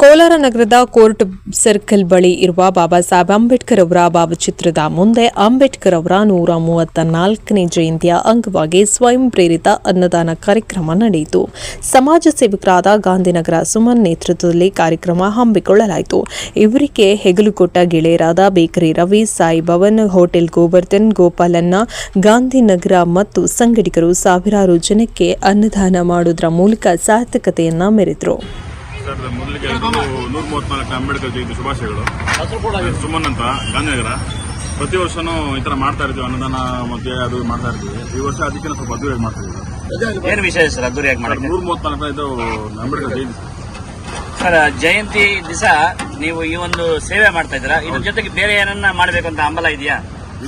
ಕೋಲಾರ ನಗರದ court circle ಬಳಿ ಇರುವ ಬಾಬಾ ಸಾಹೇಬ್ ಅಂಬೇಡ್ಕರ್ ಅವರ ಭಾವಚಿತ್ರದ ಮುಂದೆ ಅಂಬೇಡ್ಕರ್ ಅವರ 134ನೇ ಜಯಂತಿಯ ಅಂಗವಾಗಿ ಸ್ವಯಂ ಪ್ರೇರಿತ ಅನ್ನದಾನ ಕಾರ್ಯಕ್ರಮ ನಡೆಯಿತು. ಸಮಾಜ ಸೇವಕರಾದ ಗಾಂಧಿನಗರ ಸುಮನ್ ನೇತೃತ್ವದಲ್ಲಿ ಕಾರ್ಯಕ್ರಮ ಹಮ್ಮಿಕೊಳ್ಳಲಾಯಿತು. ಇವರಿಗೆ ಹೆಗಲು ಕೊಟ್ಟ ಗೆಳೆಯರಾದ ಬೇಕರಿ ರವಿ, ಸಾಯಿ ಭವನ್, ಹೋಟೆಲ್ ಗೋವರ್ಧನ್, ಗೋಪಾಲನ್ನ, ಗಾಂಧಿನಗರ ಮತ್ತು ಸಂಘಟಕರು ಸಾವಿರಾರು ಜನಕ್ಕೆ ಅನ್ನದಾನ ಮಾಡುವುದರ ಮೂಲಕ ಸಾರ್ಥಕತೆಯನ್ನ ಮೆರೆದರು. ಸರ್, ಮೊದಲಿಗೆ 134 ಅಂಬೇಡ್ಕರ್ ಜಯಂತಿ ಶುಭಾಶಯಗಳು. ಸುಮನ್ ಅಂತ ಗಾಂಧಿನಗರ. ಪ್ರತಿ ವರ್ಷನೂ ಈ ತರ ಮಾಡ್ತಾ ಇರ್ತೀವಿ, ಅನ್ನದಾನ ಮತ್ತೆ ಅದು ಮಾಡ್ತಾ ಇರ್ತೀವಿ. ಈ ವರ್ಷ ಅದಕ್ಕಿಂತ ಸ್ವಲ್ಪ ಅದ್ದೂರಿಯಾಗಿ ಮಾಡ್ತಾ ಇದ್ದೀವಿ. ಏನು ವಿಷಯ ಸರ್ ಅದ್ದೂರಿಯಾಗಿ ಮಾಡಿ? 134 ಅಂಬೇಡ್ಕರ್ ಜಯಂತಿ ಸರ್. ಜಯಂತಿ ದಿವಸ ನೀವು ಈ ಒಂದು ಸೇವೆ ಮಾಡ್ತಾ ಇದ್ದೀರಾ, ಇದ್ರ ಜೊತೆಗೆ ಬೇರೆ ಏನನ್ನ ಮಾಡಬೇಕು ಅಂತ ಹಂಬಲ ಇದೆಯಾ?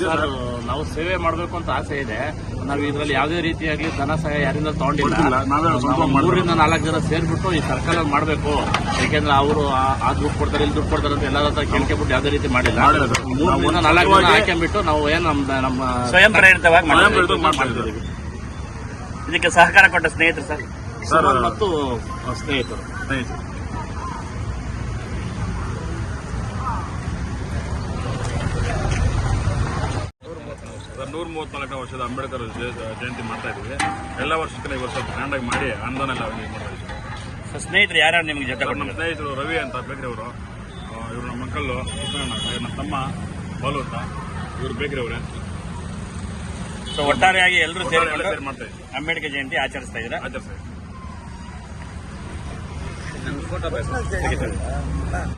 ಸರ್, ನಾವು ಸೇವೆ ಮಾಡಬೇಕು ಅಂತ ಆಸೆ ಇದೆ. ನಾವು ಇದರಲ್ಲಿ ಯಾವುದೇ ರೀತಿಯಾಗಿ ಧನ ಸಹಾಯ ಯಾರಿಂದ ತಗೊಂಡಿಲ್ಲ. 3-4 ಜನ ಸೇರ್ಬಿಟ್ಟು ಈ ಸರ್ಕಲ್ ಮಾಡಬೇಕು, ಯಾಕೆಂದ್ರೆ ಅವರು ಆ ದುಡ್ಡು ಕೊಡ್ತಾರೆ, ಇಲ್ಲಿ ದುಡ್ಡು ಕೊಡ್ತಾರೆ ಅಂತ ಎಲ್ಲರ ಹತ್ರ ಕೇಳ್ಕೊಂಡ್ಬಿಟ್ಟು ಯಾವುದೇ ರೀತಿ ಮಾಡಿಲ್ಲ. 3-4 ಜನ ಹಾಕೊಂಡ್ಬಿಟ್ಟು ನಾವು ಏನು ನಮ್ಮ ಸ್ವಯಂ ಪ್ರೇರಿತವಾಗಿ ಮಾಡ್ತಾ ಇದ್ದೀವಿ. ಇದಕ್ಕೆ ಸಹಕಾರ ಕೊಟ್ಟ ಸ್ನೇಹಿತರು ಸರ್ ಮತ್ತು ಸ್ನೇಹಿತರು. 134ನೇ ವರ್ಷದ ಅಂಬೇಡ್ಕರ್ ಜಯಂತಿ ಮಾಡ್ತಾ ಇದ್ದೀವಿ. ಎಲ್ಲ ವರ್ಷಕ್ಕಿಂತ ಈ ವರ್ಷ ಗ್ರ್ಯಾಂಡ್ ಆಗಿ ಮಾಡಿ ಅನ್ನದಾನ ಎಲ್ಲ ಮಾಡ್ತಾ ಇದ್ದೀವಿ. ಸ್ನೇಹಿತರು ಯಾರ್ಯಾರು ನಿಮಗೆ ಜೊತೆ? ನಮ್ಮ ಸ್ನೇಹಿತರು ರವಿ ಅಂತ ಬೇಕರಿ ಅವರು, ಇವರು ನಮ್ಮ ಮಕ್ಕಳು ಕೃಷ್ಣಣ್ಣ, ನಮ್ಮ ತಮ್ಮ ಬಾಲು ಅಂತ, ಇವರು ಬೇಕರಿ ಅವರೇ. ಸೊ ಒಟ್ಟಾರೆಯಾಗಿ ಎಲ್ಲರೂ ಸೇರಿ ಮಾಡ್ತಾ ಇದ್ದೀವಿ. ಅಂಬೇಡ್ಕರ್ ಜಯಂತಿ ಆಚರಿಸ್ತಾ ಇದ್ದೀರಾ? ಆಚರಿಸ್ತಾ ಇದ್ದೀವಿ.